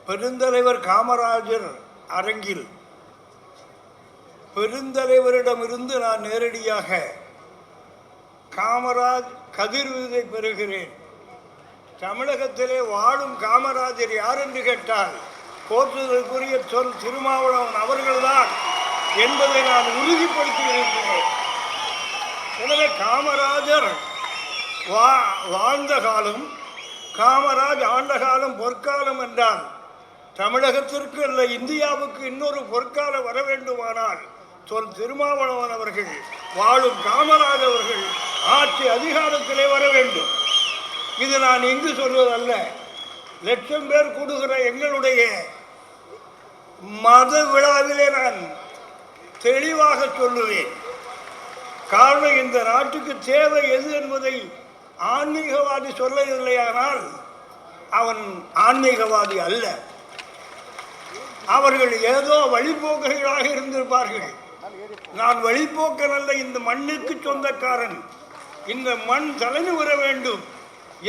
பெருந்தலைவர் காமராஜர் அரங்கில் பெருந்தலைவரிடமிருந்து நான் நேரடியாக காமராஜ் கதிர் விருதை பெறுகிறேன். தமிழகத்திலே வாழும் காமராஜர் யார் என்று கேட்டால் போற்றுதலுக்குரிய சொல் திருமாவளவன் அவர்கள்தான் என்பதை நான் உறுதிப்படுத்தி இருக்கிறேன். எனவே காமராஜர் வாழ்ந்த காலம், காமராஜ் ஆண்ட காலம் பொற்காலம் என்றால் தமிழகத்திற்கு அல்ல இந்தியாவுக்கு இன்னொரு பொற்காலம் வர வேண்டுமானால் சொல் திருமாவளவன் அவர்கள் வாழும் காமராஜ் அவர்கள் ஆட்சி அதிகாரத்திலே வர வேண்டும். இது நான் இங்கு சொல்வதல்ல, லட்சம் பேர் கூடுகிற எங்களுடைய மத விழாவிலே நான் தெளிவாக சொல்லுவேன். காரணம், இந்த நாட்டுக்கு தேவை எது என்பதை ஆன்மீகவாதி சொல்லவில்லையானால் அவன் ஆன்மீகவாதி அல்ல. அவர்கள் ஏதோ வழிபோக்கர்களாக இருந்திருப்பார்கள். நான் வழிபோக்கன் அல்ல, இந்த மண்ணுக்கு சொந்தக்காரன். இந்த மண் தலைமை பெற வேண்டும்,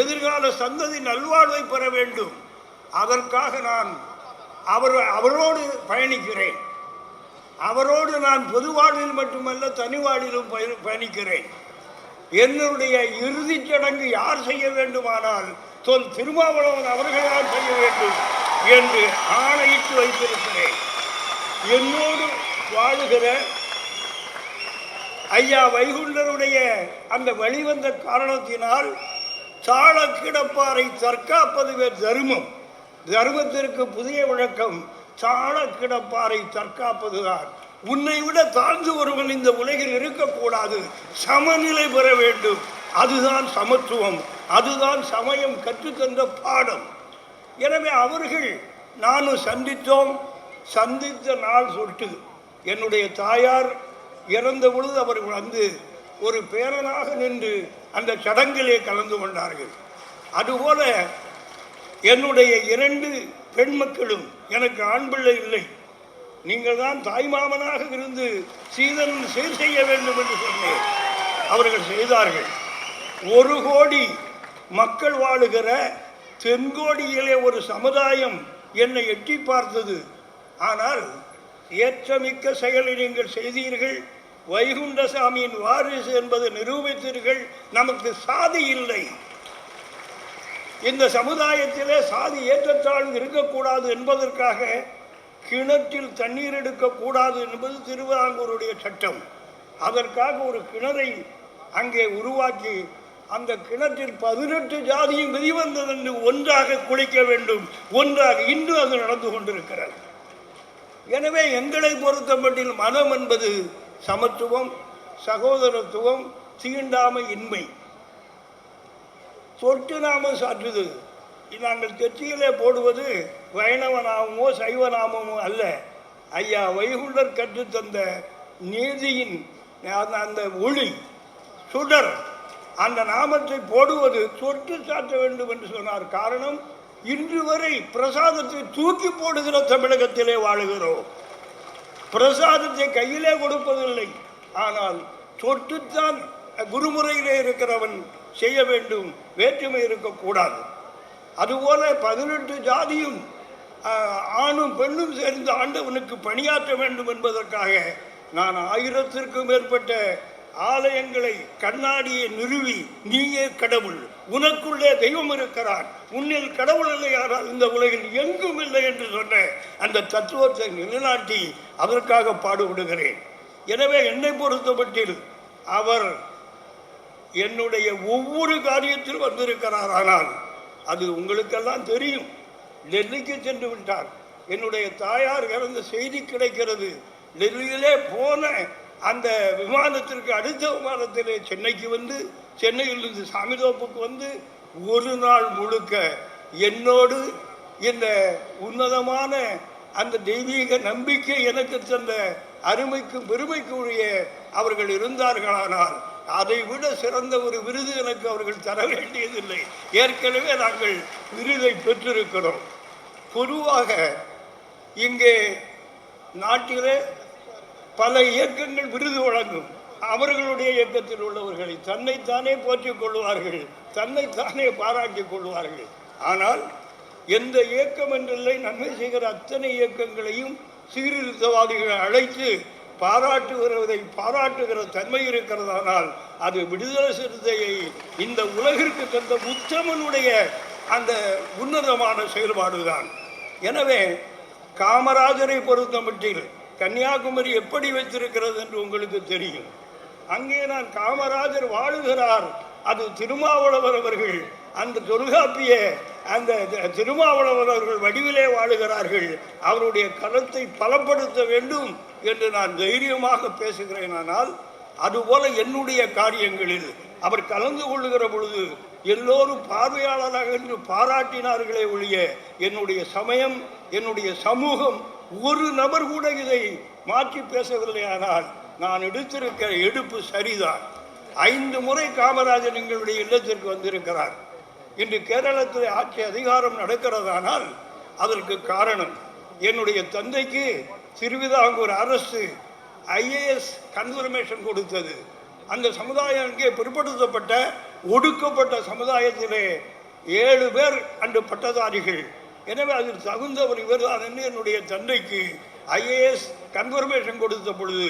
எதிர்கால சந்ததி நல்வாழ்வை பெற வேண்டும். அதற்காக நான் அவரோடு பயணிக்கிறேன். அவரோடு நான் பொது வாழ்வில் மட்டுமல்ல தனி வாழ்விலும் பயணிக்கிறேன். என்னுடைய இறுதிச் சடங்கு யார் செய்ய வேண்டுமானால் சொல் திருமாவளவன் அவர்களால் செய்ய வேண்டும் என்று ஆணையிட்டு வைத்திருக்கிறேன். என்னோடு வாழுகிற ஐயா வைகுண்டருடைய அந்த வழிவந்த காரணத்தினால் சால கிடப்பாரை தற்காப்பதுவே தர்மம். தர்மத்திற்கு புதிய விளக்கம் சால கிடப்பாரை தற்காப்பதுதான். உன்னை விட தாழ்ந்து ஒருவன் இந்த உலகில் இருக்கக்கூடாது, சமநிலை பெற வேண்டும். அதுதான் சமத்துவம், அதுதான் சமயம் கற்றுத்தந்த பாடம். எனவே அவர்கள் நானும் சந்தித்த நாள் சொட்டு என்னுடைய தாயார் இறந்த பொழுது அவர்கள் வந்து ஒரு பேரனாக நின்று அந்த சடங்கிலே கலந்து கொண்டார்கள். அதுபோல என்னுடைய 2 பெண் மக்களும், எனக்கு ஆண் பிள்ளை இல்லை, நீங்கள் தான் தாய்மாமனாக இருந்து சீதன் சீர் செய்ய வேண்டும் என்று சொன்னேன். அவர்கள் செய்தார்கள். 1 கோடி மக்கள் வாழுகிற தென்கோடியிலே ஒரு சமுதாயம் என்னை எட்டி பார்த்தது. ஆனால் ஏற்றமிக்க செயலை நீங்கள் செய்தீர்கள், வைகுண்டசாமியின் வாரிசு என்பதை நிரூபித்தீர்கள். நமக்கு சாதி இல்லை, இந்த சமுதாயத்திலே சாதி ஏற்றத்தாழ்வு இருக்கக்கூடாது என்பதற்காக கிணற்றில் தண்ணீர் எடுக்கக்கூடாது என்பது திருவிதாங்கூருடைய சட்டம். அதற்காக ஒரு கிணறை அங்கே உருவாக்கி அந்த கிணற்றில் 18 ஜாதியும் வெளிவந்தது என்று ஒன்றாக குளிக்க வேண்டும், ஒன்றாக இன்று அது நடந்து கொண்டிருக்கிறது. எனவே எங்களை பொறுத்தமட்டில் மனம் என்பது சமத்துவம், சகோதரத்துவம், தீண்டாமை இன்மை, தொட்டு நாமம் சாற்றுது. நாங்கள் தெற்றியிலே போடுவது வைணவ நாமமோ சைவ நாமமோ அல்ல. ஐயா வைகுண்டர் கற்றுத்தந்த நீதியின் அந்த ஒளி சுடர், அந்த நாமத்தை போடுவது தொட்டு சாற்ற வேண்டும் என்று சொன்னார். காரணம், இன்று வரை பிரசாதத்தை தூக்கி போடுகிற தமிழகத்திலே வாழுகிறோம். பிரசாதத்தை கையிலே கொடுப்பதில்லை, ஆனால் தொட்டுத்தான் குருமுறையிலே இருக்கிறவன் செய்ய வேண்டும், வேற்றுமை இருக்கக்கூடாது. அதுபோல 18 ஜாதியும் ஆணும் பெண்ணும் சேர்ந்து ஆண்டவனுக்கு பணியாற்ற வேண்டும் என்பதற்காக நான் 1000த்திற்கும் மேற்பட்ட ஆலயங்களை கண்ணாடியை நிறுவி, நீயே கடவுள், உனக்குள்ளே தெய்வம் இருக்கிறான், உன்னில் கடவுள் இல்லை யாரால் இந்த உலகில் எங்கும் இல்லை என்று சொன்ன அந்த தத்துவத்தை நிலைநாட்டி அதற்காக பாடுபடுகிறேன். எனவே என்னை பொறுத்தமட்டில் அவர் என்னுடைய ஒவ்வொரு காரியத்திலும் வந்திருக்கிறார். ஆனால் அது உங்களுக்கெல்லாம் தெரியும், டெல்லிக்கு சென்று விட்டார். என்னுடைய தாயார் இறந்த செய்தி கிடைக்கிறது. டெல்லியிலே போன அந்த விமானத்திற்கு அடுத்த விமானத்திலே சென்னைக்கு வந்து, சென்னையிலிருந்து சாமிதோப்புக்கு வந்து 1 நாள் முழுக்க என்னோடு இந்த உன்னதமான அந்த தெய்வீக நம்பிக்கை எனக்கு தந்த அருமைக்கும் பெருமைக்கும் உரிய அவர்கள் இருந்தார்களானால் அதை விட சிறந்த ஒரு விருது எனக்கு அவர்கள் தர வேண்டியதில்லை. ஏற்கனவே நாங்கள் விருதை பெற்றிருக்கிறோம். பொதுவாக இங்கே நாட்டிலே பல இயக்கங்கள் விருது வழங்கும். அவர்களுடைய இயக்கத்தில் உள்ளவர்களை தன்னைத்தானே போற்றிக் கொள்வார்கள், தன்னைத்தானே பாராட்டிக் கொள்வார்கள். ஆனால் எந்த இயக்கம் என்றில்லை, நன்மை செய்கிற அத்தனை இயக்கங்களையும் சீர்திருத்தவாதிகளை அழைத்து பாராட்டுகிற தன்மை இருக்கிறதானால் அது விடுதலை சிறுத்தையை இந்த உலகிற்கு தந்த உத்தமனுடைய அந்த உன்னதமான செயல்பாடுதான். எனவே காமராஜரை பொறுத்தமட்டில் கன்னியாகுமரி எப்படி வைத்திருக்கிறது என்று உங்களுக்கு தெரியும். அங்கே நான் காமராஜர் வாழுகிறார், அது திருமாவளவர் அவர்கள் அந்த தொல்காப்பிய அந்த திருமாவளவர் அவர்கள் வடிவிலே வாழுகிறார்கள், அவருடைய கருத்தை பலப்படுத்த வேண்டும் என்று நான் தைரியமாக பேசுகிறேன். ஆனால் அதுபோல என்னுடைய காரியங்களில் அவர் கலந்து கொள்ளுகிற பொழுது எல்லோரும் பார்வையாளராக என்று பாராட்டினார்களே ஒழிய என்னுடைய சமயம், என்னுடைய சமூகம் ஒரு நபர் கூட இதை மாற்றி பேசவில்லை. ஆனால் நான் எடுத்திருக்கிற எடுப்பு சரிதான். 5 முறை காமராஜர் எங்களுடைய இல்லத்திற்கு வந்திருக்கிறார். இன்று கேரளத்தில் ஆட்சி அதிகாரம் நடக்கிறதானால் அதற்கு காரணம் என்னுடைய தந்தைக்கு திருவிதாங்கூர் அரசு IAS கன்ஃபர்மேஷன் கொடுத்தது. அந்த சமுதாயம் இங்கே பிற்படுத்தப்பட்ட ஒடுக்கப்பட்ட சமுதாயத்திலே 7 பேர் அன்று பட்டதாரிகள். எனவே அதில் தகுந்தவர் இவர்தான் என்று என்னுடைய தந்தைக்கு IAS கன்ஃபர்மேஷன் கொடுத்த பொழுது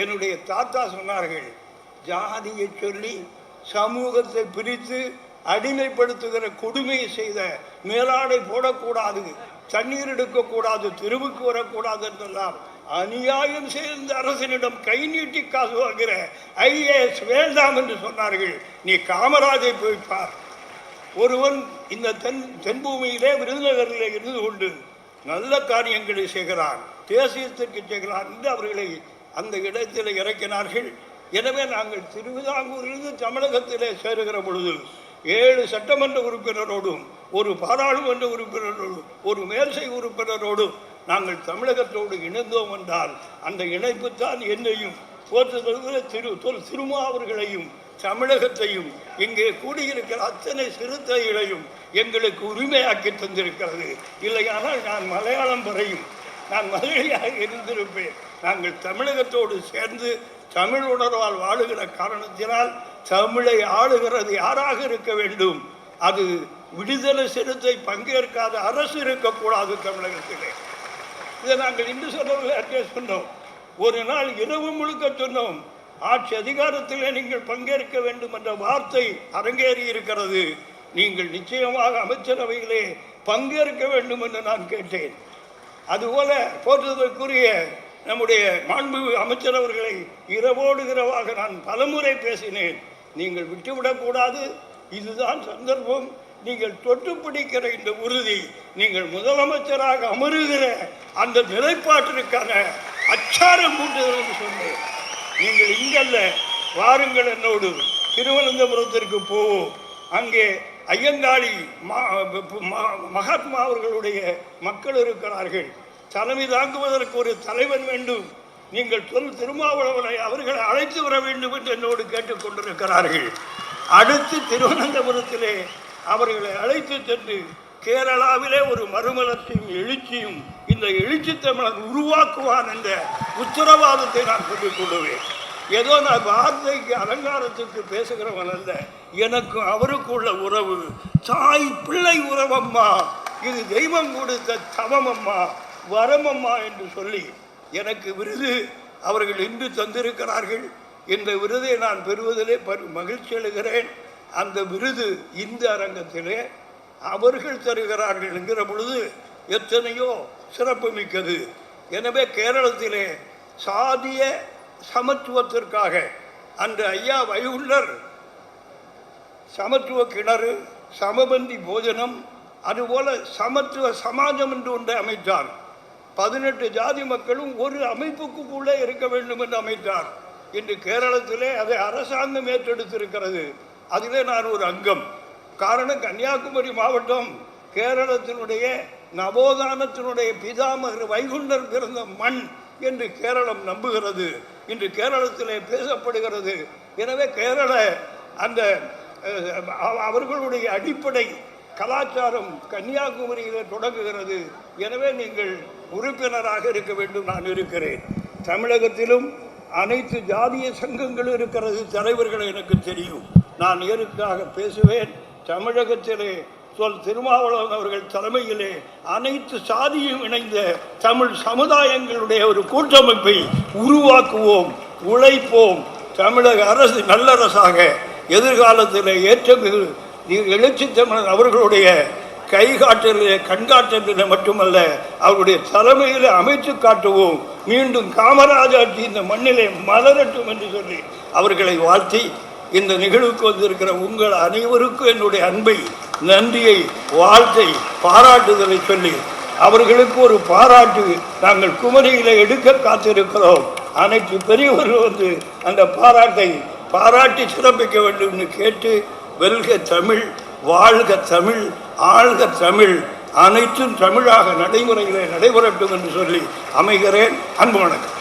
என்னுடைய தாத்தா சொன்னார்கள், ஜாதியை சொல்லி சமூகத்தை பிரித்து அடிமைப்படுத்துகிற கொடுமையை செய்த, மேலாடை போடக்கூடாது, தண்ணீர் எடுக்கக்கூடாது, தெருவுக்கு வரக்கூடாது என்றெல்லாம் அநியாயம் செய்த அரசனிடம் கை நீட்டி காசு வாங்குகிற IAS வேண்டாம் என்று சொன்னார்கள். நீ காமராஜை போய்ப்பார். ஒருவன் இந்த தென்பூமியிலே விருதுநகரிலே இருந்து கொண்டு நல்ல காரியங்களை செய்கிறான், தேசியத்திற்கு செய்கிறான் என்று அவர்களை அந்த இடத்தில் இறக்கினார்கள். எனவே நாங்கள் திருவிதாங்கூரிலிருந்து தமிழகத்திலே சேருகிற பொழுது 7 சட்டமன்ற உறுப்பினரோடும், ஒரு பாராளுமன்ற உறுப்பினரோடும், ஒரு மேல்சை உறுப்பினரோடும் நாங்கள் தமிழகத்தோடு இணைந்தோம் என்றால் அந்த இணைப்பு தான் என்னையும் திருமா அவர்களையும் தமிழகத்தையும் இங்கே கூடியிருக்கிற அத்தனை சிறுத்தைகளையும் எங்களுக்கு உரிமையாக்கி தந்திருக்கிறது. இல்லையானால் நான் மலையாளம் வரையும் நான் மலையாளியாக இருந்திருப்பேன். நாங்கள் தமிழகத்தோடு சேர்ந்து தமிழ் உணர்வால் வாழுகிற காரணத்தினால் தமிழை ஆளுகிறது யாராக இருக்க வேண்டும்? அது விடுதலை சிறுத்தை பங்கேற்காத அரசு இருக்கக்கூடாது தமிழகத்திலே. இதை நாங்கள் இன்று சொல்லவில்லை, சொன்னோம். ஒரு நாள் இரவு முழுக்க சொன்னோம், ஆட்சி அதிகாரத்திலே நீங்கள் பங்கேற்க வேண்டும் என்ற வார்த்தை அரங்கேறி இருக்கிறது. நீங்கள் நிச்சயமாக அமைச்சரவையிலே பங்கேற்க வேண்டும் என்று நான் கேட்டேன். அதுபோல போற்றுதற்குரிய நம்முடைய மாண்புமிகு அமைச்சர் அவர்களை இரவோடு இரவாக நான் பலமுறை பேசினேன். நீங்கள் விட்டுவிடக்கூடாது, இதுதான் சந்தர்ப்பம், நீங்கள் தொட்டு பிடிக்கிற இந்த உறுதி, நீங்கள் முதலமைச்சராக அமருகிற அந்த நிலைப்பாட்டிற்கான அச்சாரம் கூட்டுதல் என்று சொன்னேன். நீங்கள் இங்கல்ல, வாருங்கள் என்னோடு திருவனந்தபுரத்திற்கு போவோம். அங்கே ஐயங்காளி மகாத்மா அவர்களுடைய மக்கள் இருக்கிறார்கள். தலைமை தாங்குவதற்கு ஒரு தலைவன் வேண்டும். நீங்கள் திருமாவளவனை அவர்களை அழைத்து வர வேண்டும் என்று என்னோடு கேட்டுக்கொண்டிருக்கிறார்கள். அடுத்து திருவனந்தபுரத்திலே அவர்களை அழைத்து சென்று கேரளாவிலே ஒரு மறுமலர்ச்சியும் எழுச்சியும் இந்த எழுச்சி தமிழன் உருவாக்குவான் என்ற உத்தரவாதத்தை நான் சொல்லிக் கொள்ளுவேன். ஏதோ நான் வார்த்தைக்கு அலங்காரத்துக்கு பேசுகிறவன் அல்ல. எனக்கு அவருக்கு உள்ள உறவு தாய் பிள்ளை உறவம்மா, இது தெய்வம் கொடுத்த தவமம்மா, வரமம்மா என்று சொல்லி எனக்கு விருது அவர்கள் இன்று தந்திருக்கிறார்கள். இந்த விருதை நான் பெறுவதிலே மகிழ்ச்சி அடைகிறேன். அந்த விருது இந்த அரங்கத்திலே அவர்கள் தருகிறார்கள் என்கிற பொழுது எத்தனையோ சிறப்பு மிக்கது. எனவே கேரளத்திலே சாதிய சமத்துவத்திற்காக அந்த ஐயா வைகுண்டர் சமத்துவ கிணறு, சமபந்தி போஜனம், அதுபோல சமத்துவ சமாஜம் என்று ஒன்றை அமைத்தார். 18 ஜாதி மக்களும் ஒரு அமைப்புக்குள்ளே இருக்க வேண்டும் என்று அமைத்தார். இன்று கேரளத்திலே அதை அரசாங்கம் ஏற்றெடுத்திருக்கிறது. அதிலே நான் ஒரு அங்கம். காரணம், கன்னியாகுமரி மாவட்டம் கேரளத்தினுடைய நவோதானத்தினுடைய பிதாமகர் வைகுண்டர் பிறந்த மண் என்று கேரளம் நம்புகிறது. இன்று கேரளத்திலே பேசப்படுகிறது. எனவே கேரள அந்த அவர்களுடைய அடிப்படை கலாச்சாரம் கன்னியாகுமரியில் தொடங்குகிறது. எனவே நீங்கள் உறுப்பினராக இருக்க வேண்டும். நான் இருக்கிறேன். தமிழகத்திலும் அனைத்து ஜாதிய சங்கங்களும் இருக்கிறது. தலைவர்கள் எனக்கு தெரியும். நான் நேருக்காக பேசுவேன். தமிழகத்திலே திருமாவளவன் அவர்கள் தலைமையிலே அனைத்து சாதியும் இணைந்த தமிழ் சமுதாயங்களுடைய ஒரு கூட்டமைப்பை உருவாக்குவோம், உழைப்போம். தமிழக அரசு நல்லரசாக எதிர்காலத்தில் ஏற்றமிகு எழுச்சி தமிழர் அவர்களுடைய கைகாட்டலிலே கண்காட்டலில் மட்டுமல்ல, அவருடைய தலைமையில் அமைத்து காட்டுவோம். மீண்டும் காமராஜாட்சி இந்த மண்ணிலே மலரட்டும் என்று சொல்லி அவர்களை வாழ்த்தி, இந்த நிகழ்வுக்கு வந்திருக்கிற உங்கள் அனைவருக்கும் என்னுடைய அன்பை, நன்றியை, வாழ்த்தை, பாராட்டுதலை சொல்லி அவர்களுக்கு ஒரு பாராட்டு நாங்கள் குமரியில் எடுக்க காத்திருக்கிறோம். அனைத்து பெரியவர்கள் வந்து அந்த பாராட்டை பாராட்டி சிறப்பிக்க வேண்டும் என்று கேட்டு, வெல்க தமிழ், வாழ்க தமிழ், ஆழ்க தமிழ், அனைத்தும் தமிழாக நடைமுறையிலே நடைபெறட்டும் என்று சொல்லி அமைகிறேன். அன்பு வணக்கம்.